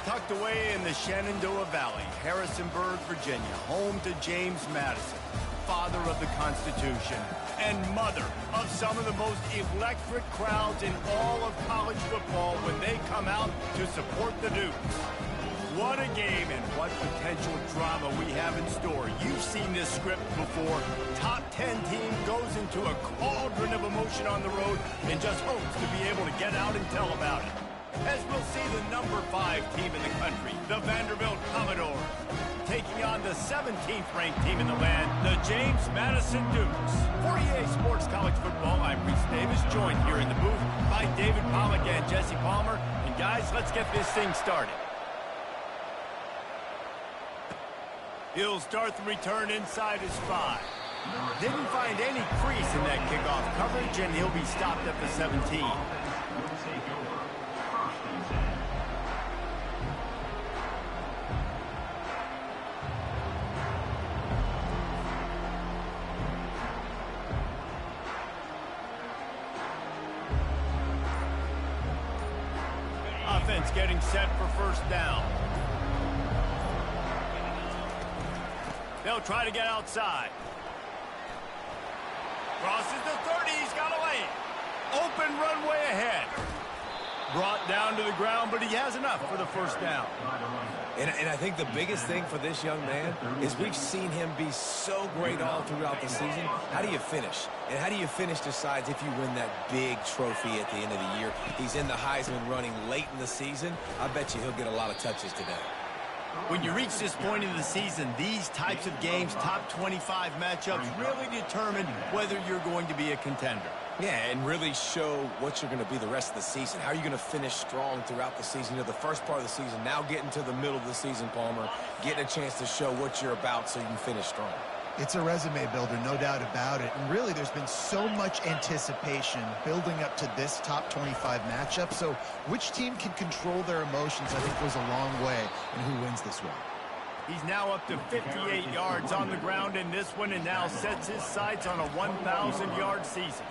Tucked away in the Shenandoah Valley, Harrisonburg, Virginia, home to James Madison, father of the Constitution, and mother of some of the most electric crowds in all of college football when they come out to support the Dukes. What a game and what potential drama we have in store. You've seen this script before. Top 10 team goes into a cauldron of emotion on the road and just hopes to be able to get out and tell about it. As we'll see the number 5 team in the country, the Vanderbilt Commodores, taking on the 17th ranked team in the land, the James Madison Dukes. For EA Sports College Football, I'm Reese Davis, joined here in the booth by David Pollack and Jesse Palmer. And guys, let's get this thing started. He'll start the return inside his 5. Didn't find any crease in that kickoff coverage, and he'll be stopped at the 17. Offense getting set for first down. They'll try to get outside. Crosses the 30. He's got a lane. Open runway ahead. Brought down to the ground, but he has enough for the first down. And I think the biggest thing for this young man is we've seen him be so great all throughout the season. How do you finish? And how do you finish decides if you win that big trophy at the end of the year. He's in the Heisman running late in the season. I bet you he'll get a lot of touches today. When you reach this point in the season, these types of games, top 25 matchups, really determine whether you're going to be a contender. Yeah, and really show what you're going to be the rest of the season. How are you going to finish strong throughout the season? You know, the first part of the season, now getting to the middle of the season, Palmer, getting a chance to show what you're about so you can finish strong. It's a resume builder, no doubt about it. And really, there's been so much anticipation building up to this top 25 matchup. So which team can control their emotions, I think, goes a long way in who wins this one. He's now up to 58 yards on the ground in this one and now sets his sights on a 1,000-yard season.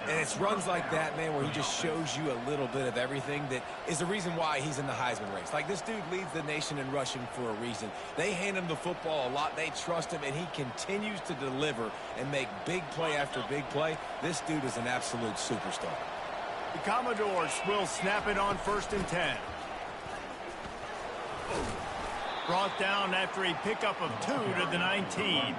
And it's runs like that, man, where he just shows you a little bit of everything that is the reason why he's in the Heisman race. Like, this dude leads the nation in rushing for a reason. They hand him the football a lot. They trust him, and he continues to deliver and make big play after big play. This dude is an absolute superstar. The Commodores will snap it on 1st and 10. Brought down after a pickup of 2 to the 19.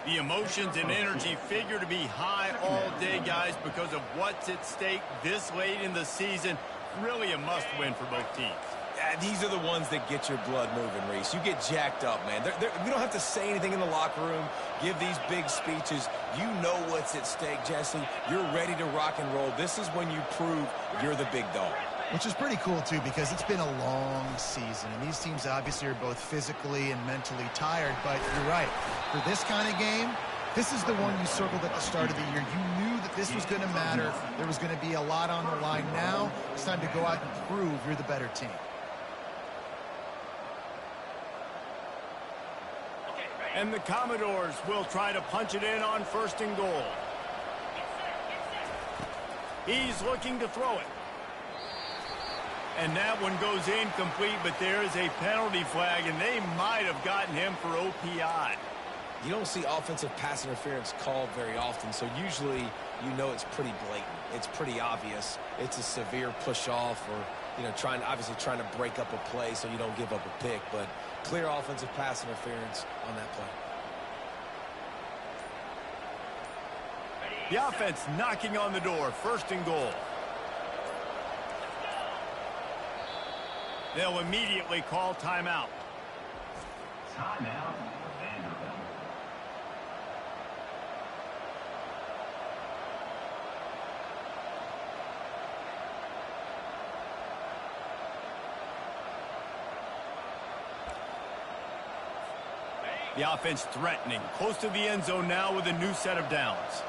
The emotions and energy figure to be high all day, guys, because of what's at stake this late in the season. Really a must-win for both teams. Yeah, these are the ones that get your blood moving, Reese. You get jacked up, man. We don't have to say anything in the locker room, give these big speeches. You know what's at stake, Jesse. You're ready to rock and roll. This is when you prove you're the big dog. Which is pretty cool, too, because it's been a long season. And these teams obviously are both physically and mentally tired. But you're right. For this kind of game, this is the one you circled at the start of the year. You knew that this was going to matter. There was going to be a lot on the line. Now it's time to go out and prove you're the better team. And the Commodores will try to punch it in on 1st and goal. He's looking to throw it. And that one goes incomplete, but there is a penalty flag, and they might have gotten him for OPI. You don't see offensive pass interference called very often, so usually you know it's pretty blatant. It's pretty obvious. It's a severe push-off or, you know, obviously trying to break up a play so you don't give up a pick, but clear offensive pass interference on that play. The offense knocking on the door, 1st and goal. They'll immediately call timeout. Timeout, Vanderbilt. The offense threatening, close to the end zone now with a new set of downs.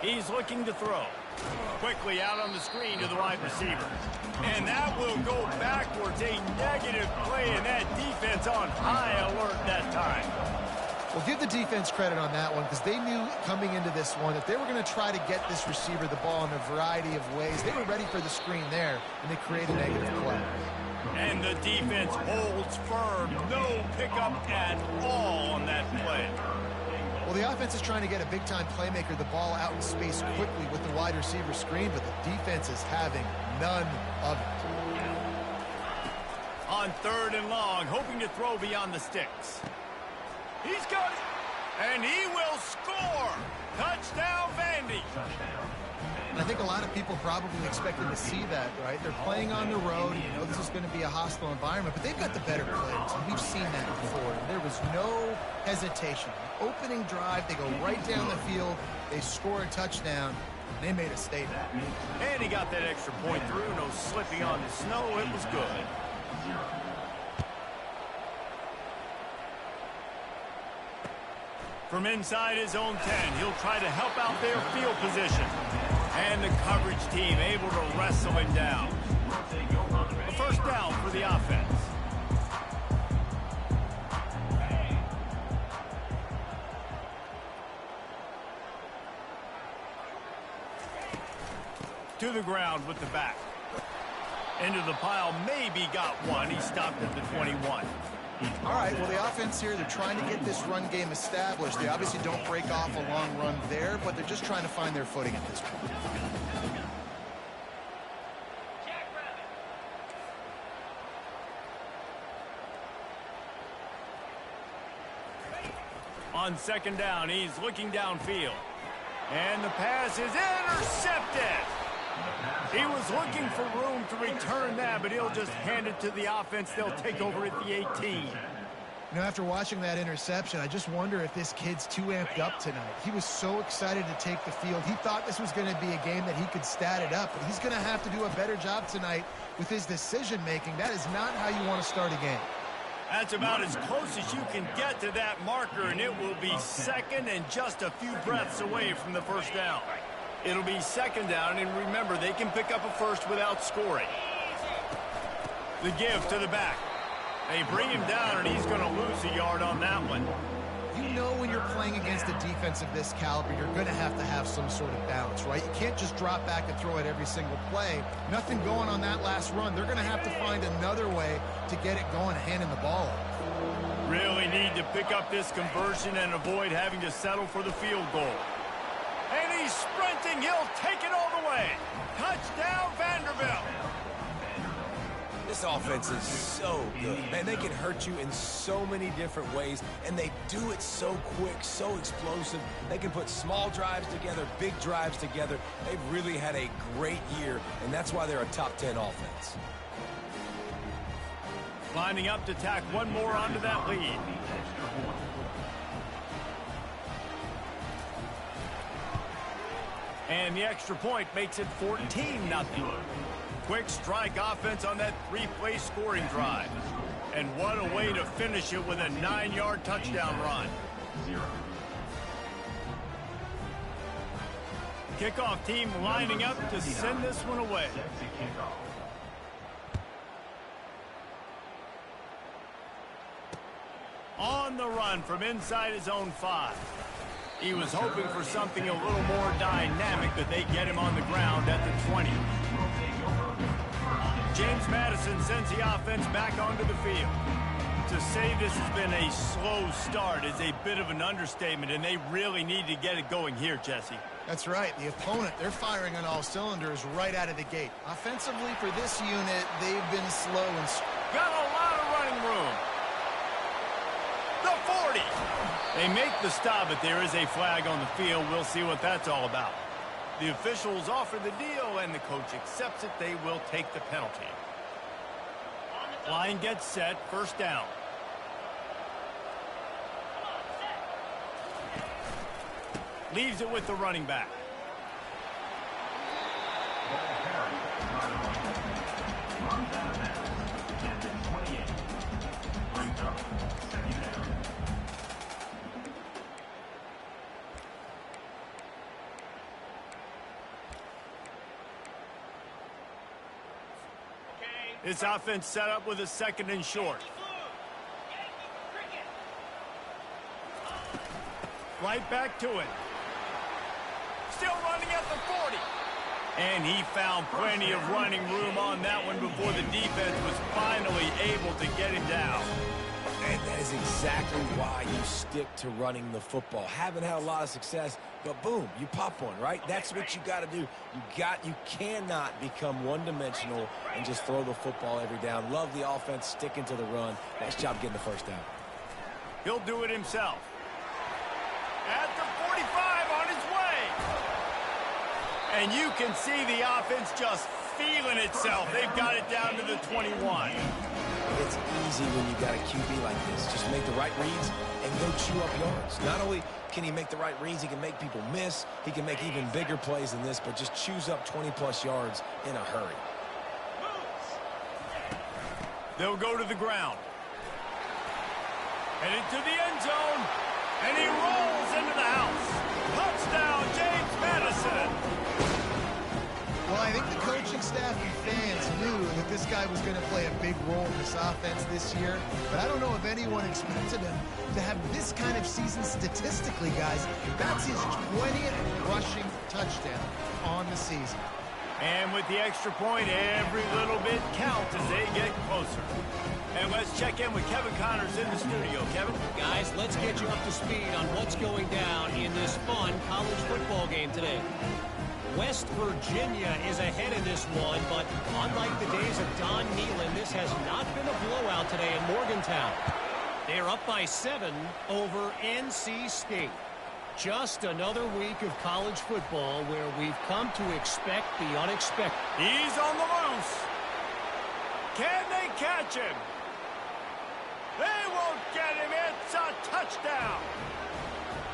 He's looking to throw. Quickly out on the screen to the wide receiver. And that will go backwards. A negative play, and that defense on high alert that time. Well, give the defense credit on that one because they knew coming into this one that they were going to try to get this receiver the ball in a variety of ways. They were ready for the screen there, and they created a negative play. And the defense holds firm. No pickup at all on that play. Well, the offense is trying to get a big-time playmaker the ball out in space quickly with the wide receiver screen, but the defense is having none of it. On 3rd and long, hoping to throw beyond the sticks. He's got it, and he will score. Touchdown, Vandy. I think a lot of people probably expected to see that, right? They're playing on the road. You know this is going to be a hostile environment, but they've got the better players, and we've seen that before. There was no hesitation. Opening drive, they go right down the field. They score a touchdown. They made a statement. And he got that extra point through. No slipping on the snow. It was good. From inside his own 10, he'll try to help out their field position. And the coverage team able to wrestle him down. A first down for the offense. To the ground with the back. Into the pile, maybe got one. He stopped at the 21. All right, well, the offense here, they're trying to get this run game established. They obviously don't break off a long run there, but they're just trying to find their footing at this point. On 2nd down, he's looking downfield. And the pass is intercepted. He was looking for room to return that, but he'll just hand it to the offense. They'll take over at the 18. You know, after watching that interception, I just wonder if this kid's too amped up tonight. He was so excited to take the field. He thought this was going to be a game that he could stat it up, but he's going to have to do a better job tonight with his decision-making. That is not how you want to start a game. That's about as close as you can get to that marker, and it will be 2nd and just a few breaths away from the first down. It'll be 2nd down, and remember, they can pick up a first without scoring. The give to the back. They bring him down, and he's going to lose a yard on that one. You know when you're playing against a defense of this caliber, you're going to have some sort of balance, right? You can't just drop back and throw it every single play. Nothing going on that last run. They're going to have to find another way to get it going, handing the ball off. Really need to pick up this conversion and avoid having to settle for the field goal. And he's sprinting. He'll take it all the way. Touchdown, Vanderbilt. This offense is so good. Man, they can hurt you in so many different ways, and they do it so quick, so explosive. They can put small drives together, big drives together. They've really had a great year, and that's why they're a top 10 offense. Lining up to tack one more onto that lead. And the extra point makes it 14-0. Quick strike offense on that 3-play scoring drive. And what a way to finish it with a 9-yard touchdown run. Kickoff team lining up to send this one away. On the run from inside his own 5. He was hoping for something a little more dynamic, but they get him on the ground at the 20. James Madison sends the offense back onto the field. To say this has been a slow start is a bit of an understatement, and they really need to get it going here, Jesse. That's right. The opponent, they're firing on all cylinders right out of the gate. Offensively, for this unit, they've been slow and... Got a lot of running room. The 40. They make the stop, but there is a flag on the field. We'll see what that's all about. The officials offer the deal, and the coach accepts it. They will take the penalty. Line gets set. First down. Leaves it with the running back. This offense set up with a 2nd and short. Right back to it. Still running at the 40. And he found plenty of running room on that one before the defense was finally able to get him down. And that is exactly why you stick to running the football. Haven't had a lot of success, but boom, you pop one, right? That's what you got to do. You cannot become one-dimensional and just throw the football every down. Love the offense sticking to the run. Nice job getting the first down. He'll do it himself. At the 45 on his way. And you can see the offense just feeling itself. They've got it down to the 21. It's easy when you got a QB like this. Just make the right reads and go chew up yards. Not only can he make the right reads, he can make people miss. He can make even bigger plays than this, but just chews up 20-plus yards in a hurry. They'll go to the ground. Headed to the end zone. And he rolls into the house. Touchdown, James Madison. Well, I think the coaching staff and fans knew that this guy was going to play a big role in this offense this year, but I don't know if anyone expected him to have this kind of season statistically, guys. That's his 20th rushing touchdown on the season. And with the extra point, every little bit counts as they get closer. And let's check in with Kevin Connors in the studio. Kevin? Guys, let's get you up to speed on what's going down in this fun college football game today. West Virginia is ahead in this one, but unlike the days of Don Nehlen, this has not been a blowout today in Morgantown. They are up by 7 over NC State. Just another week of college football where we've come to expect the unexpected. He's on the loose. Can they catch him? They won't get him. It's a touchdown.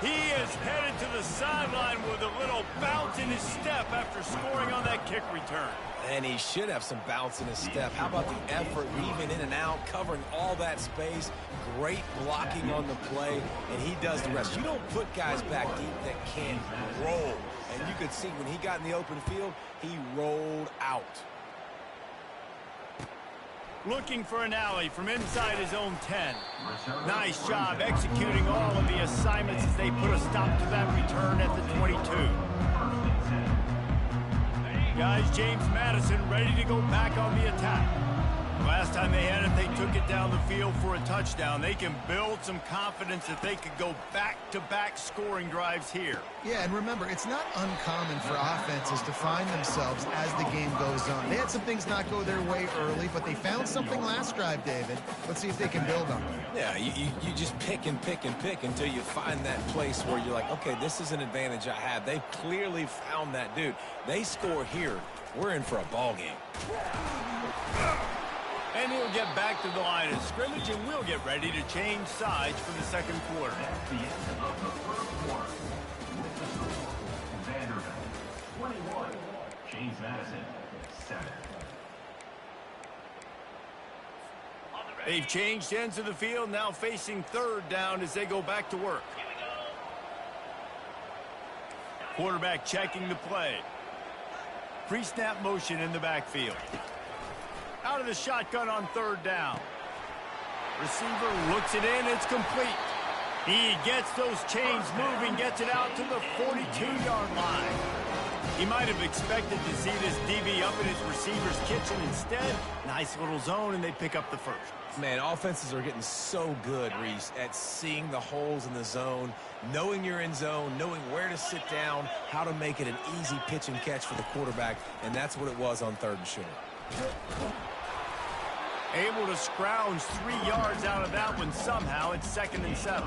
He is headed to the sideline with a little bounce in his step after scoring on that kick return. And he should have some bounce in his step. How about the effort, weaving in and out, covering all that space. Great blocking on the play, and he does the rest. You don't put guys back deep that can't roll. And you could see when he got in the open field, he rolled out. Looking for an alley from inside his own 10. Nice job executing all of the assignments as they put a stop to that return at the 22. Guys, James Madison ready to go back on the attack. Last time they had it, they took it down the field for a touchdown. They can build some confidence that they could go back-to-back scoring drives here. Yeah, and remember, it's not uncommon for offenses to find themselves as the game goes on. They had some things not go their way early, but they found something last drive, David. Let's see if they can build on it. Yeah, you just pick and pick and pick until you find that place where you're like, okay, this is an advantage I have. They clearly found that dude. They score here. We're in for a ball game. And he'll get back to the line of scrimmage, and we'll get ready to change sides for the second quarter. At the end of the first quarter, Vanderbilt, 21, James Madison, 7. They've changed ends of the field, now facing third down as they go back to work. Quarterback checking the play. Pre-snap motion in the backfield. Out of the shotgun on third down. Receiver looks it in. It's complete. He gets those chains moving, gets it out to the 42-yard line. He might have expected to see this DB up in his receiver's kitchen. Instead, nice little zone, and they pick up the first. Man, offenses are getting so good, Reese, at seeing the holes in the zone, knowing you're in zone, knowing where to sit down, how to make it an easy pitch and catch for the quarterback, and that's what it was on third and short. Able to scrounge 3 yards out of that one somehow. It's 2nd and 7.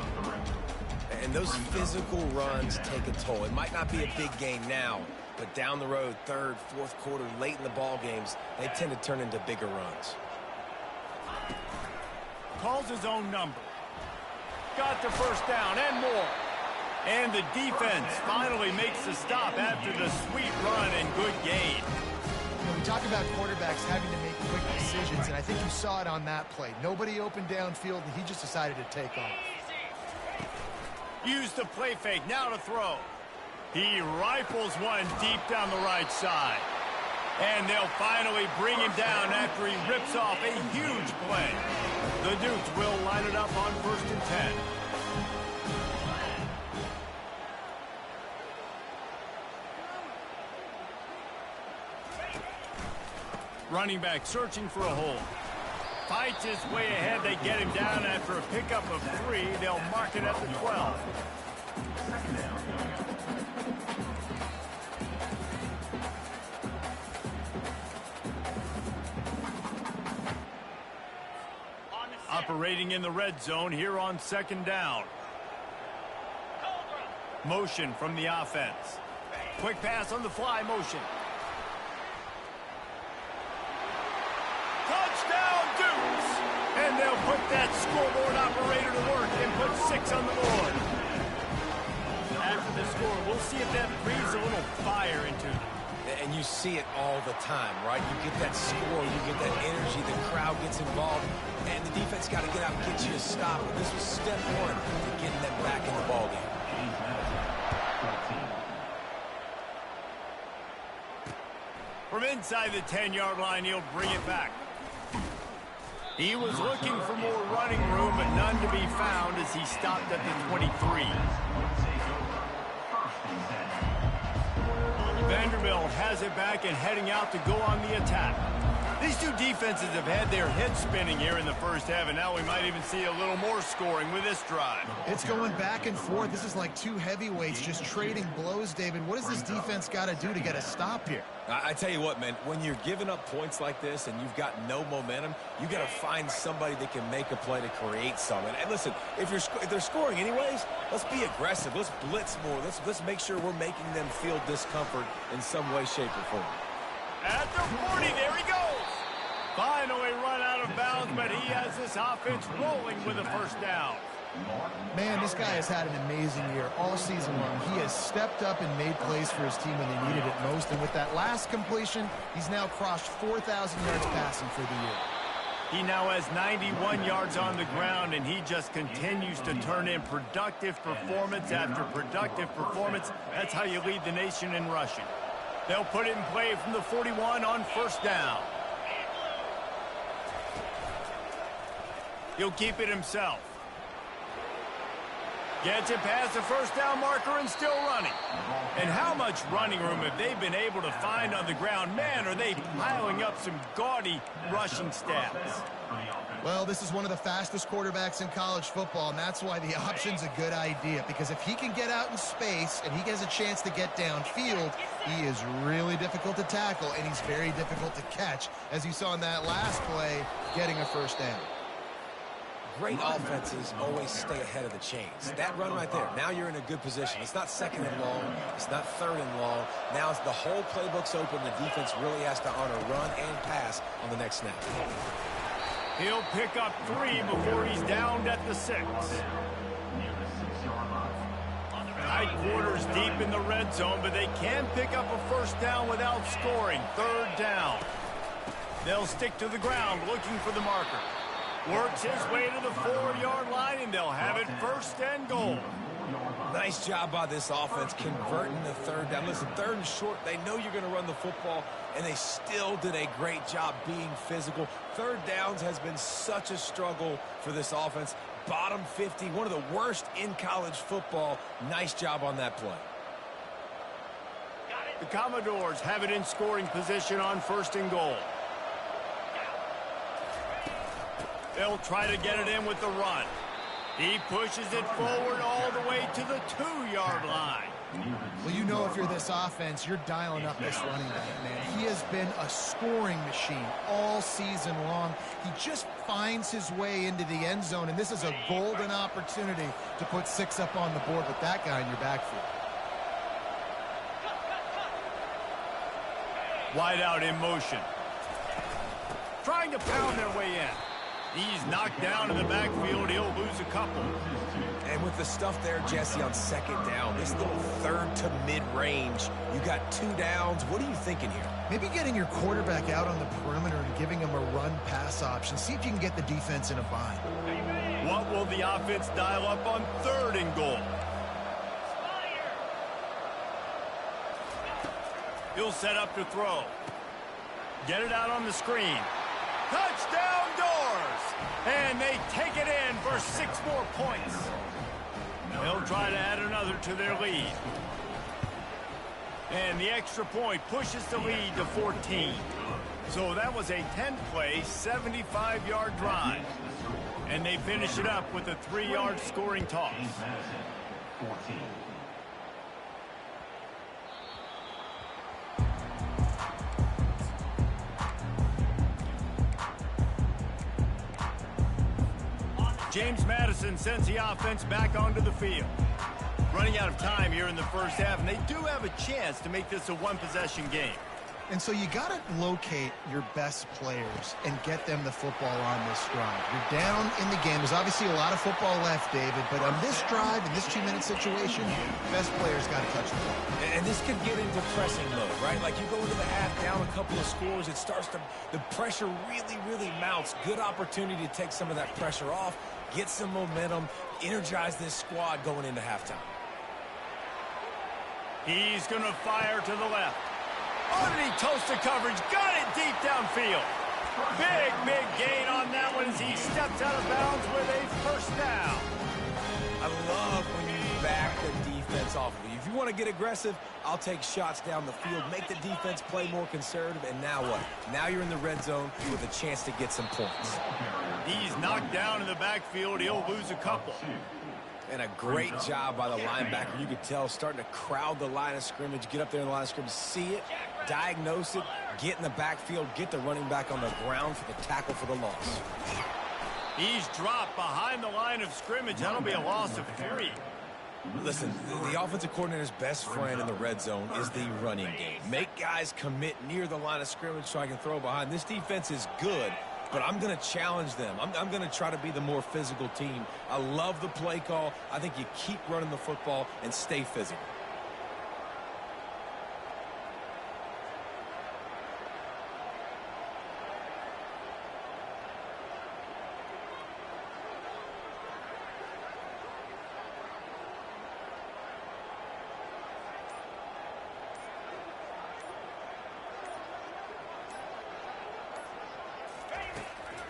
And those physical runs take a toll. It might not be a big gain now, but down the road, third, fourth quarter, late in the ball games, they tend to turn into bigger runs. Calls his own number. Got the first down and more. And the defense finally makes the stop after the sweet run and good gain. When we talk about quarterbacks having to make quick decisions, and I think you saw it on that play. Nobody opened downfield, and he just decided to take off. Use the play fake, now to throw. He rifles one deep down the right side. And they'll finally bring him down after he rips off a huge play. The Dukes will line it up on 1st and 10. Running back searching for a hole. Fights his way ahead. They get him down after a pickup of 3. They'll mark it at the 12. Operating in the red zone here on 2nd down. Motion from the offense. Quick pass on the fly motion. Touchdown, Dukes! And they'll put that scoreboard operator to work and put 6 on the board. After the score, we'll see if that breathes a little fire into them. And you see it all the time, right? You get that score, you get that energy, the crowd gets involved, and the defense got to get out and get you a stop. And this was step 1 to getting them back in the ballgame. From inside the 10-yard line, he'll bring it back. He was looking for more running room, but none to be found as he stopped at the 23. Vanderbilt has it back and heading out to go on the attack. These two defenses have had their heads spinning here in the first half, and now we might even see a little more scoring with this drive. It's going back and forth. This is like two heavyweights just trading blows, David. What does this defense got to do to get a stop here? I tell you what, man, when you're giving up points like this and you've got no momentum, you got to find somebody that can make a play to create something. And listen, if they're scoring anyways, let's be aggressive. Let's blitz more. Let's make sure we're making them feel discomfort in some way, shape, or form. At the 40, there he goes. Finally run out of bounds, but he has this offense rolling with a first down. Man, this guy has had an amazing year all season long. He has stepped up and made plays for his team when they needed it most. And with that last completion, he's now crossed 4,000 yards passing for the year. He now has 91 yards on the ground, and he just continues to turn in productive performance after productive performance. That's how you lead the nation in rushing. They'll put it in play from the 41 on first down. He'll keep it himself. Gets it past the first down marker and still running. And how much running room have they been able to find on the ground? Man, are they piling up some gaudy rushing stats. Well, this is one of the fastest quarterbacks in college football, and that's why the option's a good idea. Because if he can get out in space and he gets a chance to get downfield, he is really difficult to tackle, and he's very difficult to catch, as you saw in that last play, getting a first down. Great offenses always stay ahead of the chains. That run right there, now you're in a good position. It's not second and long. It's not third and long. Now it's the whole playbook's open. The defense really has to honor run and pass on the next snap. He'll pick up 3 before he's downed at the 6. Tight quarters deep in the red zone, but they can pick up a first down without scoring. Third down. They'll stick to the ground looking for the marker. Works his way to the 4-yard line, and they'll have it first and goal. Nice job by this offense converting the third down. Listen, third and short, they know you're going to run the football, and they still did a great job being physical. Third downs has been such a struggle for this offense. Bottom 50, one of the worst in college football. Nice job on that play. The Commodores have it in scoring position on first and goal. They'll try to get it in with the run. He pushes it forward all the way to the 2-yard line. Well, you know if you're this offense, you're dialing up this running back, man. He has been a scoring machine all season long. He just finds his way into the end zone, and this is a golden opportunity to put 6 up on the board with that guy in your backfield. Wide out in motion. Trying to pound their way in. He's knocked down in the backfield. He'll lose a couple. And with the stuff there, Jesse, on second down, this little third to mid-range, you got 2 downs. What are you thinking here? Maybe getting your quarterback out on the perimeter and giving him a run-pass option. See if you can get the defense in a bind. What will the offense dial up on third and goal? He'll set up to throw. Get it out on the screen. Touchdown Doors! And they take it in for 6 more points. They'll try to add another to their lead. And the extra point pushes the lead to 14. So that was a 10-play, 75-yard drive. And they finish it up with a 3-yard scoring toss. James Madison, 14. James Madison sends the offense back onto the field. Running out of time here in the first half, and they do have a chance to make this a one-possession game. And so you got to locate your best players and get them the football on this drive. You're down in the game. There's obviously a lot of football left, David, but on this drive, in this 2-minute situation, best players got to touch the ball. And this could get into pressing mode, right? Like you go into the half down a couple of scores, it starts to, the pressure really mounts. Good opportunity to take some of that pressure off, get some momentum, energize this squad going into halftime. He's going to fire to the left. Oh, did he toast the coverage? Got it deep downfield. Big gain on that one as he steps out of bounds with a first down. I love when you back the defense off of you. If you want to get aggressive, I'll take shots down the field, make the defense play more conservative, and now what? Now you're in the red zone with a chance to get some points. He's knocked down in the backfield. He'll lose a couple. And a great job by the linebacker. You could tell starting to crowd the line of scrimmage, get up there in the line of scrimmage, see it, diagnose it, get in the backfield, get the running back on the ground for the tackle for the loss. He's dropped behind the line of scrimmage. That'll be a loss of 3. Listen, the offensive coordinator's best friend in the red zone is the running game. Make guys commit near the line of scrimmage so I can throw behind. This defense is good, but I'm going to challenge them. I'm going to try to be the more physical team. I love the play call. I think you keep running the football and stay physical.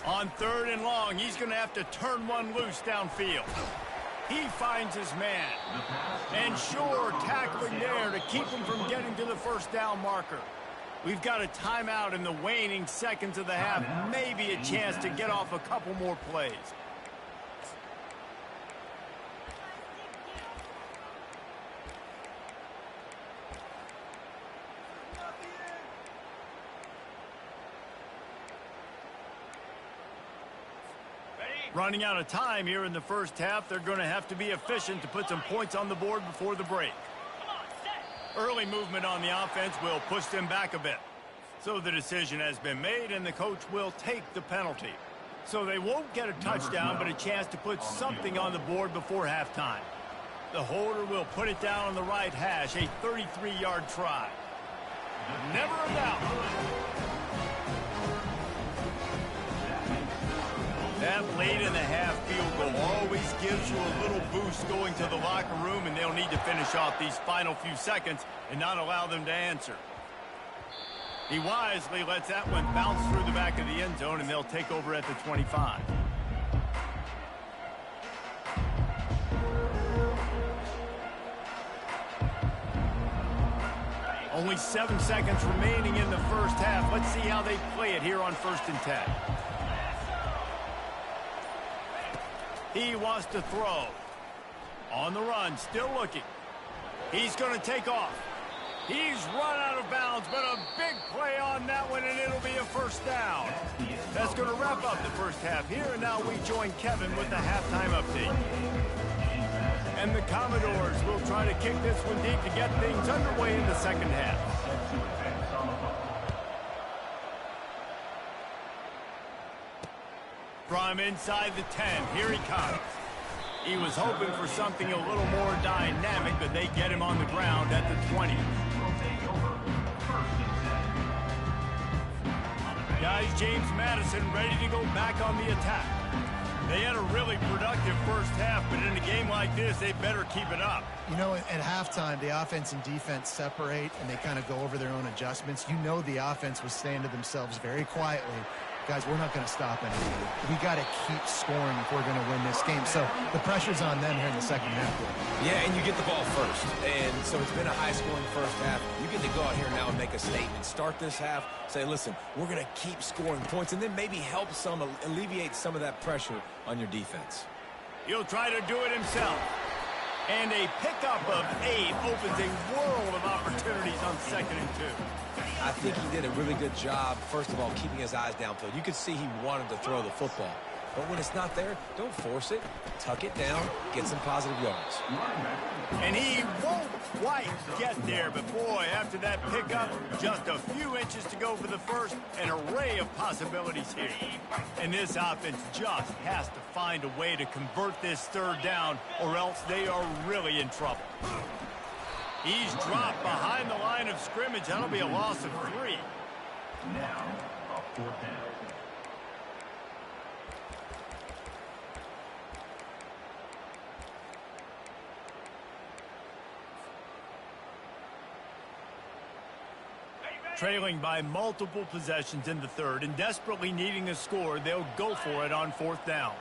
On 3rd and long, he's going to have to turn one loose downfield. He finds his man. And sure, tackling there to keep him from getting to the first down marker. We've got a timeout in the waning seconds of the half. Maybe a chance to get off a couple more plays. Running out of time here in the first half. They're going to have to be efficient to put some points on the board before the break. Early movement on the offense will push them back a bit. So the decision has been made, and the coach will take the penalty. So they won't get a touchdown, but a chance to put something on the board before halftime. The holder will put it down on the right hash, a 33-yard try. Never a doubt. That late in the half field goal always gives you a little boost going to the locker room, and they'll need to finish off these final few seconds and not allow them to answer. He wisely lets that one bounce through the back of the end zone, and they'll take over at the 25. Only 7 seconds remaining in the first half. Let's see how they play it here on 1st and 10. He wants to throw. On the run, still looking. He's going to take off. He's run out of bounds, but a big play on that one, and it'll be a first down. That's going to wrap up the first half here, and now we join Kevin with the halftime update. And the Commodores will try to kick this one deep to get things underway in the second half. From inside the 10, here he comes. He was hoping for something a little more dynamic, but they get him on the ground at the 20. Guys, James Madison ready to go back on the attack. They had a really productive first half, but in a game like this, they better keep it up. You know, at halftime, the offense and defense separate, and they kind of go over their own adjustments. You know the offense was saying to themselves very quietly, guys, we're not going to stop anything. We got to keep scoring if we're going to win this game. So the pressure's on them here in the second half. Yeah, and you get the ball first. And so it's been a high-scoring first half. You get to go out here now and make a statement. Start this half, say, listen, we're going to keep scoring points, and then maybe help alleviate some of that pressure on your defense. He'll try to do it himself. And a pickup of 8 opens a world of opportunities on 2nd and 2. I think he did a really good job, first of all, keeping his eyes downfield. You could see he wanted to throw the football. But when it's not there, don't force it. Tuck it down, get some positive yards. And he won't quite get there, but boy, after that pickup, just a few inches to go for the first, an array of possibilities here. And this offense just has to find a way to convert this 3rd down, or else they are really in trouble. He's dropped behind the line of scrimmage. That'll be a loss of 3. Now, a 4th down. Trailing by multiple possessions in the 3rd and desperately needing a score, they'll go for it on 4th down.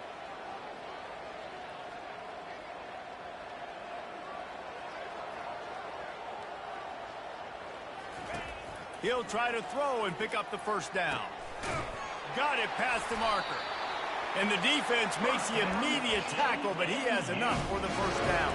He'll try to throw and pick up the 1st down. Got it past the marker. And the defense makes the immediate tackle, but he has enough for the 1st down.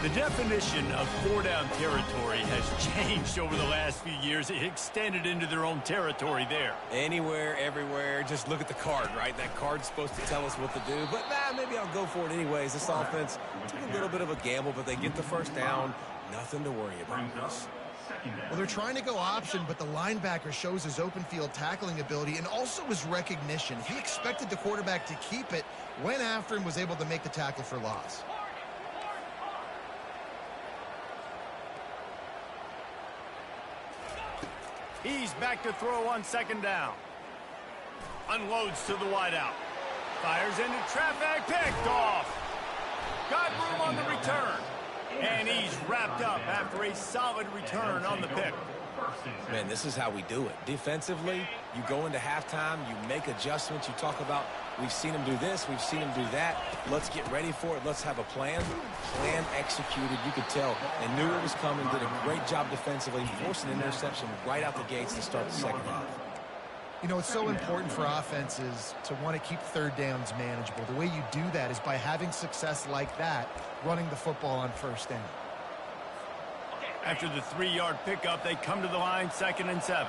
The definition of 4-down territory has changed over the last few years. It extended into their own territory there. Anywhere, everywhere, just look at the card, right? That card's supposed to tell us what to do, but maybe I'll go for it anyways. This offense took a little bit of a gamble, but they get the 1st down. Nothing to worry about. Well, they're trying to go option, but the linebacker shows his open field tackling ability and also his recognition. He expected the quarterback to keep it, went after him, was able to make the tackle for loss. He's back to throw on 2nd down. Unloads to the wideout. Fires into traffic, picked off. Got room on the return. And he's wrapped up after a solid return on the pick. Man, this is how we do it. Defensively, you go into halftime, you make adjustments. You talk about, we've seen him do this, we've seen him do that. Let's get ready for it. Let's have a plan. Plan executed. You could tell they knew it was coming, did a great job defensively, forced an interception right out the gates to start the 2nd half. You know, it's so important for offenses to want to keep 3rd downs manageable. The way you do that is by having success like that, running the football on 1st down. After the 3-yard pickup, they come to the line, 2nd and 7.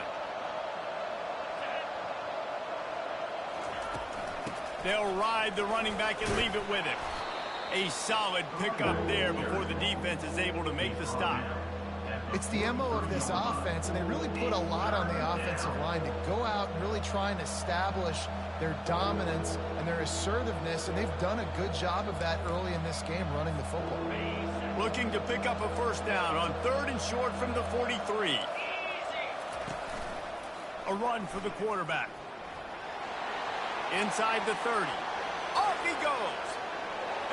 They'll ride the running back and leave it with him. A solid pickup there before the defense is able to make the stop. It's the MO of this offense, and they really put a lot on the offensive line to go out and really try and establish their dominance and their assertiveness, and they've done a good job of that early in this game, running the football. Looking to pick up a 1st down on 3rd and short from the 43. A run for the quarterback. Inside the 30. Off he goes.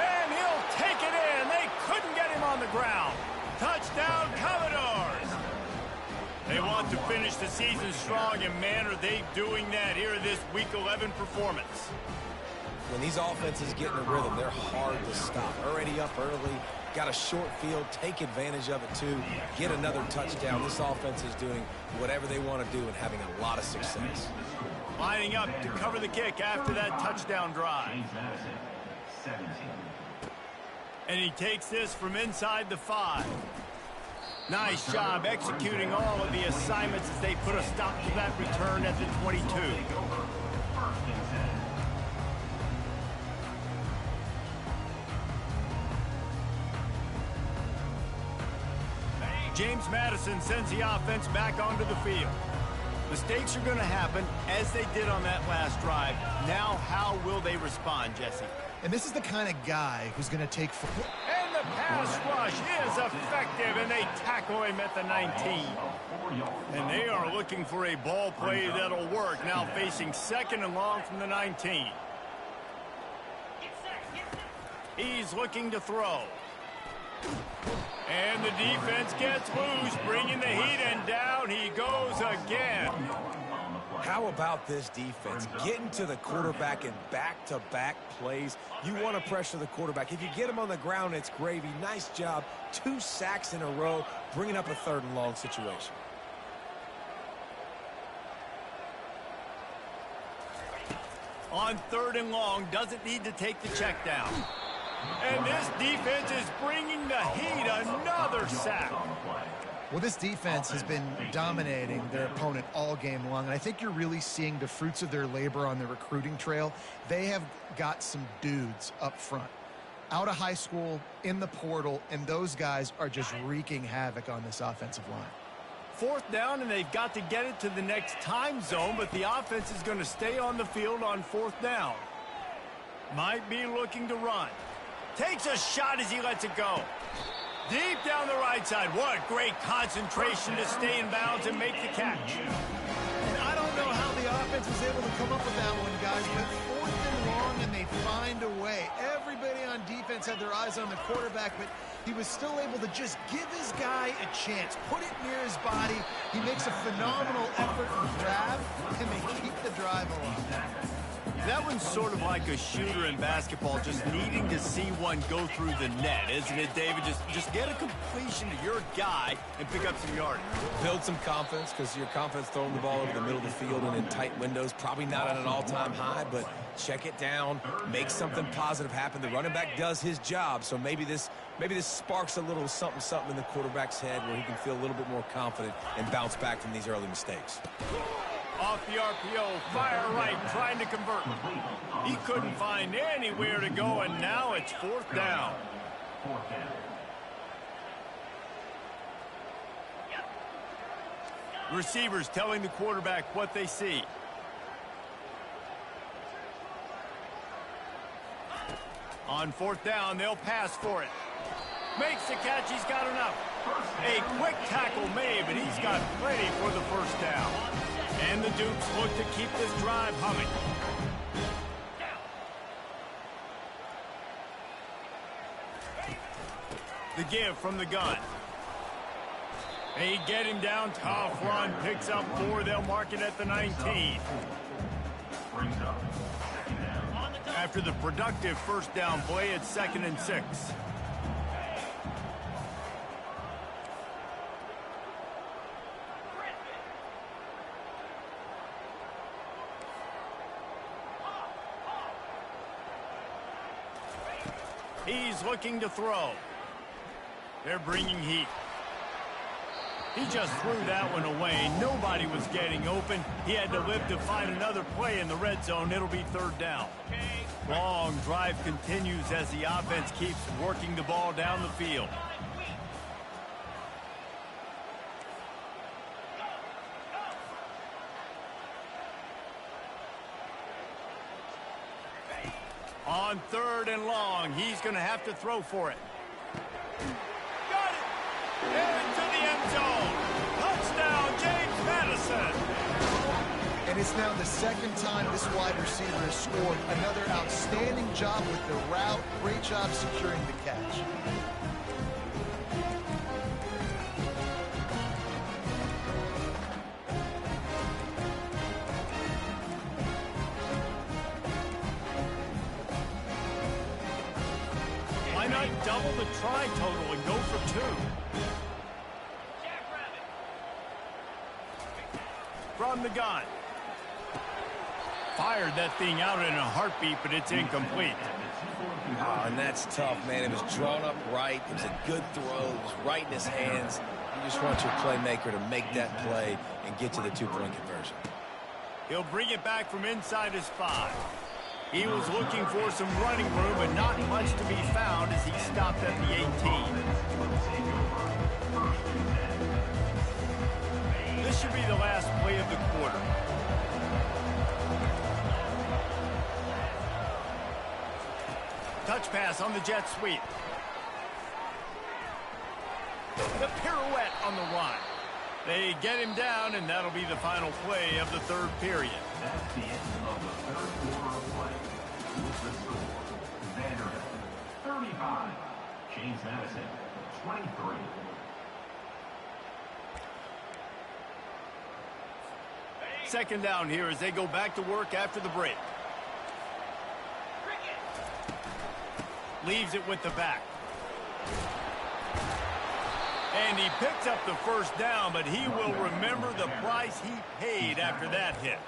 And he'll take it in. They couldn't get him on the ground. Touchdown, Commodores! They want to finish the season strong, and man, are they doing that here in this Week 11 performance. When these offenses get in a rhythm, they're hard to stop. Already up early, got a short field, take advantage of it too, get another touchdown. This offense is doing whatever they want to do and having a lot of success. Lining up to cover the kick after that touchdown drive. James Madison, 17. And he takes this from inside the 5. Nice job executing all of the assignments as they put a stop to that return at the 22. James Madison sends the offense back onto the field. Mistakes are going to happen, as they did on that last drive. Now, how will they respond, Jesse? And this is the kind of guy who's going to take... And the pass rush is effective, and they tackle him at the 19. And they are looking for a ball play that'll work, now facing 2nd and long from the 19. He's looking to throw. And the defense gets loose, bringing the heat, and down he goes again. How about this defense? Getting to the quarterback in back-to-back plays. You want to pressure the quarterback. If you get him on the ground, it's gravy. Nice job. 2 sacks in a row, bringing up a 3rd and long situation. On 3rd and long, doesn't need to take the check down. And this defense is bringing the heat. Another sack. Well, this defense has been dominating their opponent all game long, and I think you're really seeing the fruits of their labor on the recruiting trail. They have got some dudes up front, out of high school, in the portal, and those guys are just wreaking havoc on this offensive line. 4th down, and they've got to get it to the next time zone, but the offense is going to stay on the field on 4th down. Might be looking to run. Takes a shot as he lets it go. Deep down the right side. What great concentration to stay in bounds and make the catch. And I don't know how the offense was able to come up with that one, guys, but 4th and long, and they find a way. Everybody on defense had their eyes on the quarterback, but he was still able to just give his guy a chance, put it near his body. He makes a phenomenal effort and grab, and they keep the drive alive. That one's sort of like a shooter in basketball, just needing to see one go through the net, isn't it, David? Just get a completion to your guy and pick up some yardage. Build some confidence, because your confidence throwing the ball over the middle of the field and in tight windows, probably not at an all-time high, but check it down, make something positive happen. The running back does his job, so maybe this sparks a little something in the quarterback's head where he can feel a little bit more confident and bounce back from these early mistakes. Off the RPO, fire right, trying to convert. He couldn't find anywhere to go, and now it's 4th down. Receivers telling the quarterback what they see. On 4th down, they'll pass for it. Makes the catch, he's got enough. A quick tackle made, but he's got plenty for the 1st down. And the Dukes look to keep this drive humming. The give from the gun. They get him down. Tough run. Picks up 4. They'll mark it at the 19. After the productive 1st down play, it's 2nd and 6. He's looking to throw. They're bringing heat. He just threw that one away. Nobody was getting open. He had to live to find another play in the red zone. It'll be 3rd down. Long drive continues as the offense keeps working the ball down the field. On 3rd and long, he's going to have to throw for it. Got it! Into the end zone. Touchdown, James Madison. And it's now the 2nd time this wide receiver has scored. Another outstanding job with the route. Great job securing the catch. Why not double the try total and go for 2? From the gun. Fired that thing out in a heartbeat, but it's incomplete. And that's tough, man. It was drawn up right. It was a good throw. It was right in his hands. You just want your playmaker to make that play and get to the 2-point conversion. He'll bring it back from inside his 5. He was looking for some running room, but not much to be found as he stopped at the 18. This should be the last play of the quarter. Touch pass on the jet sweep. The pirouette on the run. They get him down, and that'll be the final play of the 3rd period. That's the end of the 3rd quarter of play. With the score, Vanderbilt 35, James Madison 23. Second down here as they go back to work after the break. Leaves it with the back. And he picks up the first down, but he will remember the price he paid after that hit.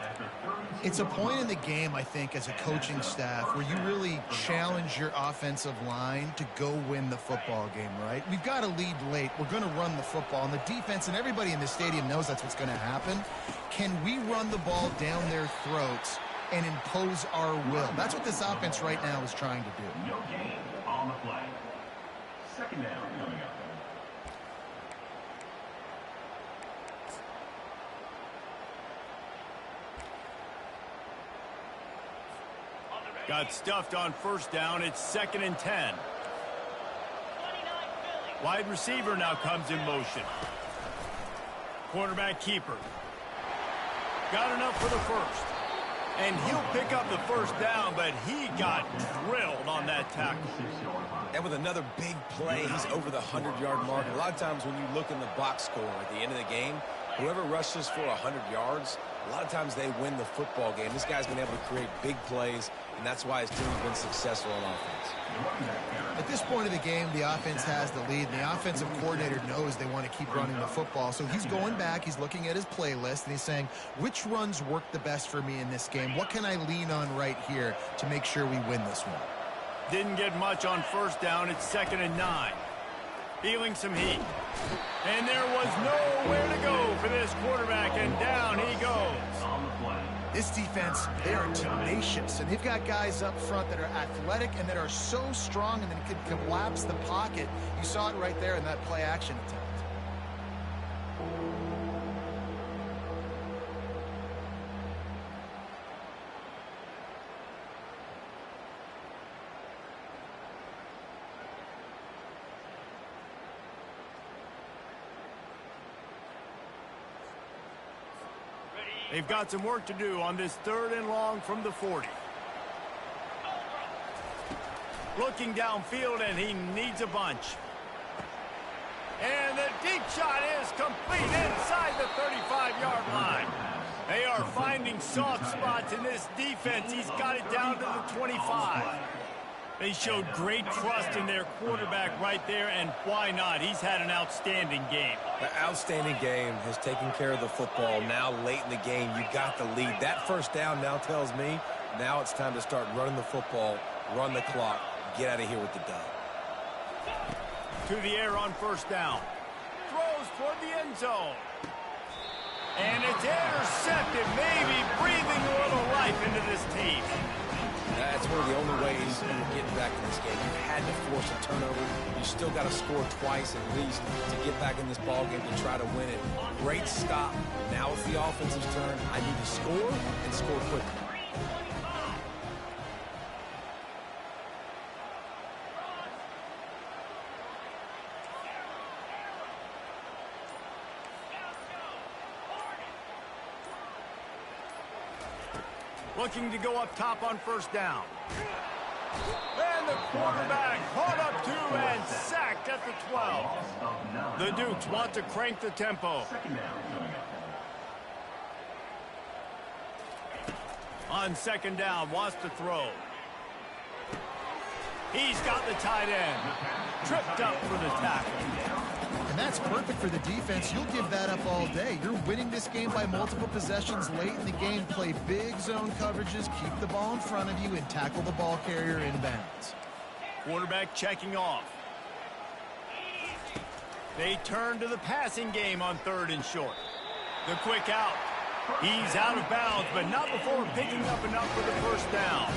It's a point in the game, I think, as a coaching staff where you really challenge your offensive line to go win the football game, right? We've got to lead late. We're going to run the football. And the defense and everybody in the stadium knows that's what's going to happen. Can we run the ball down their throats and impose our will? That's what this offense right now is trying to do. No gain on the play. Second down coming up. Got stuffed on first down. It's 2nd and 10. Wide receiver now comes in motion. Quarterback keeper. Got enough for the first. And he'll pick up the first down, but he got drilled on that tackle. And with another big play, he's over the 100-yard mark. A lot of times when you look in the box score at the end of the game, whoever rushes for 100 yards, a lot of times they win the football game. This guy's been able to create big plays, and that's why his team's been successful on offense. At this point of the game, the offense has the lead, and the offensive coordinator knows they want to keep running the football. So he's going back, he's looking at his playlist, and he's saying, which runs work the best for me in this game? What can I lean on right here to make sure we win this one? Didn't get much on first down. It's 2nd and 9. Feeling some heat. And there was nowhere to go for this quarterback, and down he goes. This defense, they are tenacious, and they've got guys up front that are athletic and that are so strong and that can collapse the pocket. You saw it right there in that play action attempt. They've got some work to do on this 3rd and long from the 40. Looking downfield, and he needs a bunch. And the deep shot is complete inside the 35-yard line. They are finding soft spots in this defense. He's got it down to the 25. They showed great trust in their quarterback right there, and why not? He's had an outstanding game. The outstanding game has taken care of the football. Now, late in the game, you got the lead. That first down now tells me now it's time to start running the football, run the clock, get out of here with the dub. To the air on first down. Throws toward the end zone. And it's intercepted, maybe breathing a little life into this team. That's one of the only ways you're getting back in this game. You had to force a turnover. You still got to score twice at least to get back in this ball game to try to win it. Great stop. Now it's the offensive's turn. I need to score and score quickly. Looking to go up top on first down. And the quarterback caught up to and sacked at the 12. The Dukes want to crank the tempo. On second down, wants to throw. He's got the tight end. Tripped up for the tackle. And that's perfect for the defense. You'll give that up all day. You're winning this game by multiple possessions late in the game. Play big zone coverages, keep the ball in front of you, and tackle the ball carrier inbounds. Quarterback checking off. They turn to the passing game on 3rd and short. The quick out. He's out of bounds, but not before picking up enough for the first down.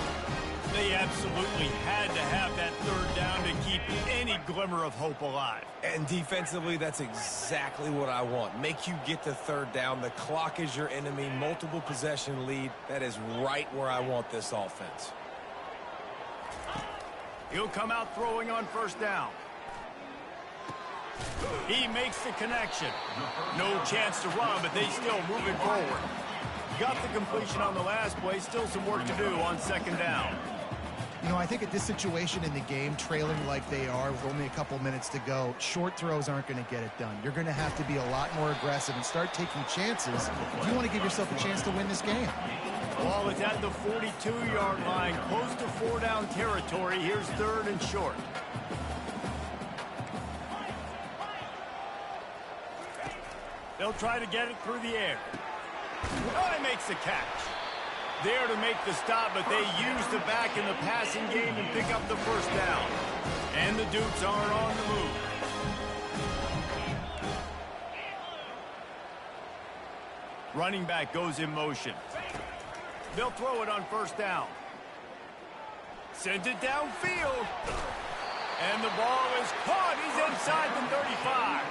They absolutely had to have that 3rd down to keep any glimmer of hope alive. And defensively, that's exactly what I want. Make you get the 3rd down. The clock is your enemy. Multiple possession lead. That is right where I want this offense. He'll come out throwing on first down. He makes the connection. No chance to run, but they still move it forward. Got the completion on the last play. Still some work to do on second down. You know, I think at this situation in the game, trailing like they are with only a couple minutes to go, short throws aren't going to get it done. You're going to have to be a lot more aggressive and start taking chances if you want to give yourself a chance to win this game. Ball is at the 42-yard line, close to 4-down territory. Here's 3rd and short. They'll try to get it through the air. Oh, he makes the catch. There to make the stop, but they use the back in the passing game and pick up the first down. And the Dukes are on the move. Running back goes in motion. They'll throw it on first down. Sends it downfield. And the ball is caught. He's inside the 35.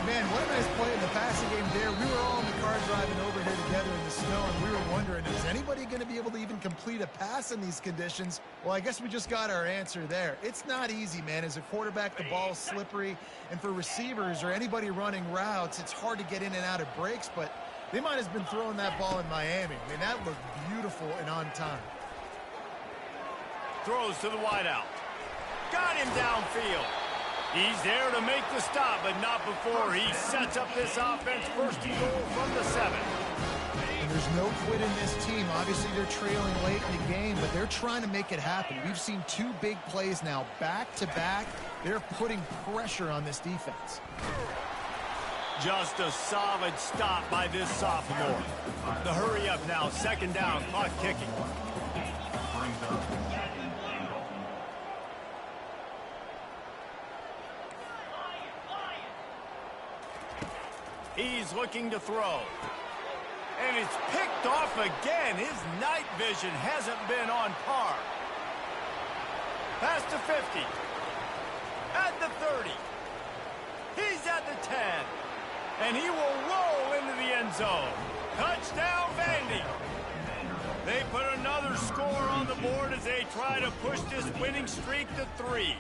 Man, what a nice play in the passing game there. We were all in the car driving over here together in the snow, and we were wondering, is anybody going to be able to even complete a pass in these conditions? Well, I guess we just got our answer there. It's not easy, man. As a quarterback, the ball's slippery, and for receivers or anybody running routes, it's hard to get in and out of breaks, but they might have been throwing that ball in Miami. I mean, that looked beautiful and on time. Throws to the wideout. Got him downfield. He's there to make the stop, but not before he sets up this offense. First and goal from the 7. And there's no quit in this team. Obviously, they're trailing late in the game, but they're trying to make it happen. We've seen 2 big plays now, back-to-back. They're putting pressure on this defense. Just a solid stop by this sophomore. The hurry up now, 2nd down, clock ticking. He's looking to throw. And it's picked off again. His night vision hasn't been on par. Past the 50. At the 30. He's at the 10. And he will roll into the end zone. Touchdown, Vandy. They put another score on the board as they try to push this winning streak to 3.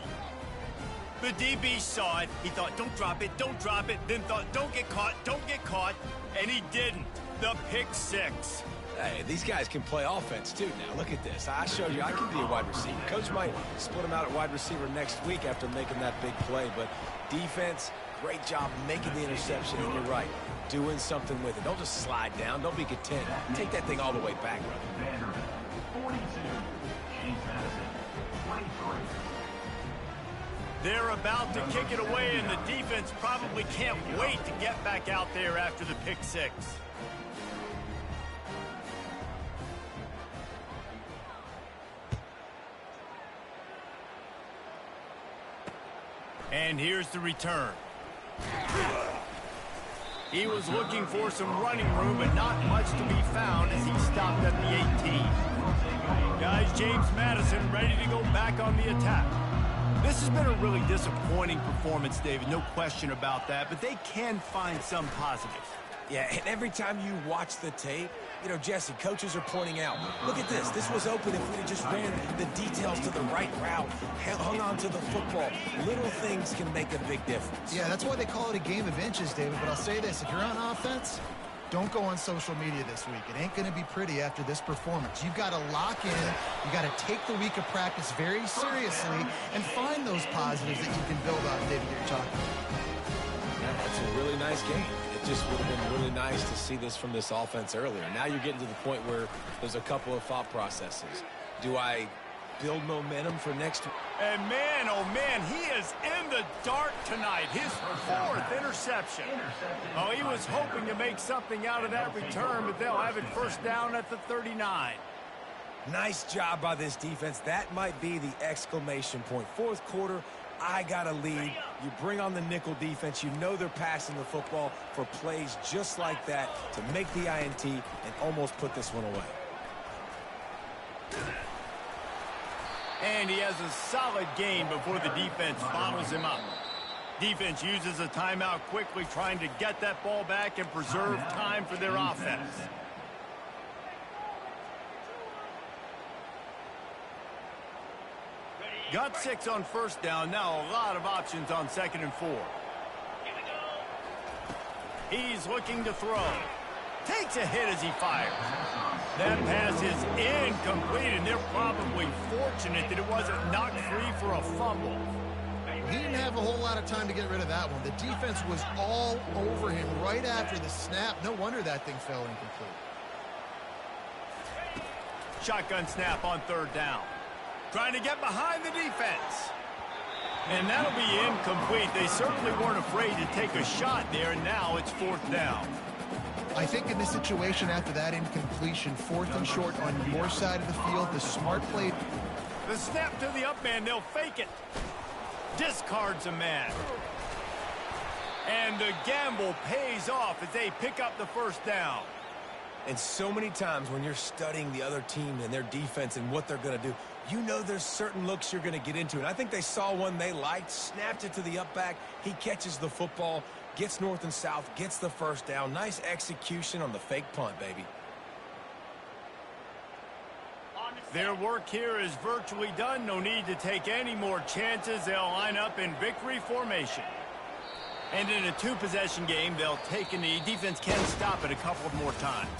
The DB saw it. He thought, don't drop it, then thought, don't get caught, and he didn't. The pick 6. Hey, these guys can play offense, too, now. Look at this. I showed you I can be a wide receiver. Coach might split him out at wide receiver next week after making that big play, but defense, great job making the interception, and you're right, doing something with it. Don't just slide down. Don't be content. Take that thing all the way back, brother. 42, James Madison, 23. They're about to kick it away, and the defense probably can't wait to get back out there after the pick 6. And here's the return. He was looking for some running room, but not much to be found as he stopped at the 18. Guys, James Madison ready to go back on the attack. This has been a really disappointing performance, David, no question about that, but they can find some positives. Yeah, and every time you watch the tape, you know, Jesse, coaches are pointing out, look at this. This was open if we had just ran the details to the right route, hung on to the football. Little things can make a big difference. Yeah, that's why they call it a game of inches, David, but I'll say this. If you're on offense, don't go on social media this week. It ain't going to be pretty after this performance. You've got to lock in. You got to take the week of practice very seriously and find those positives that you can build on, David, you're talking about. Yeah, that's a really nice game. It just would have been really nice to see this from this offense earlier. Now you're getting to the point where there's a couple of thought processes. Do I build momentum for next week? And man, oh man, he is in the dark tonight. His 4th interception. Oh, he was hoping to make something out of that return, but they'll have it first down at the 39. Nice job by this defense. That might be the exclamation point. 4th quarter, I got a lead. You bring on the nickel defense. You know they're passing the football for plays just like that to make the INT and almost put this one away. And he has a solid gain before the defense bottles him up. Defense uses a timeout quickly, trying to get that ball back and preserve time for their offense. Got 6 on first down. Now a lot of options on 2nd and 4. He's looking to throw. Takes a hit as he fires. That pass is incomplete, and they're probably fortunate that it wasn't knocked free for a fumble. He didn't have a whole lot of time to get rid of that one. The defense was all over him right after the snap. No wonder that thing fell incomplete. Shotgun snap on third down. Trying to get behind the defense. And that'll be incomplete. They certainly weren't afraid to take a shot there, and now it's fourth down. I think in this situation after that incompletion, 4th and short on your side of the field, the smart play. The snap to the up man, they'll fake it. Discards a man. And the gamble pays off as they pick up the first down. And so many times when you're studying the other team and their defense and what they're going to do, you know there's certain looks you're going to get into. And I think they saw one they liked, snapped it to the up back. He catches the football, gets north and south, gets the first down. Nice execution on the fake punt, baby. Their work here is virtually done. No need to take any more chances. They'll line up in victory formation. And in a two-possession game, they'll take a knee. Defense can stop it a couple more times.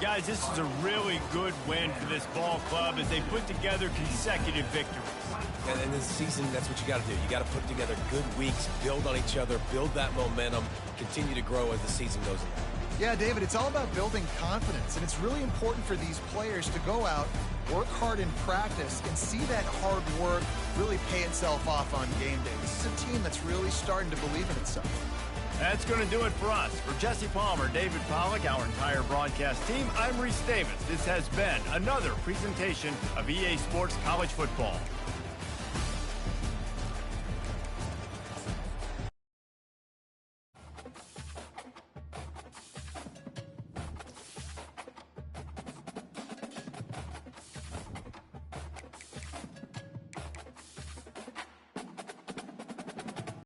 Guys, this is a really good win for this ball club as they put together consecutive victories. And in this season, that's what you got to do. You got to put together good weeks, build on each other, build that momentum, continue to grow as the season goes along. Yeah, David, it's all about building confidence, and it's really important for these players to go out, work hard in practice, and see that hard work really pay itself off on game day. This is a team that's really starting to believe in itself. That's going to do it for us. For Jesse Palmer, David Pollack, our entire broadcast team, I'm Reese Davis. This has been another presentation of EA Sports College Football.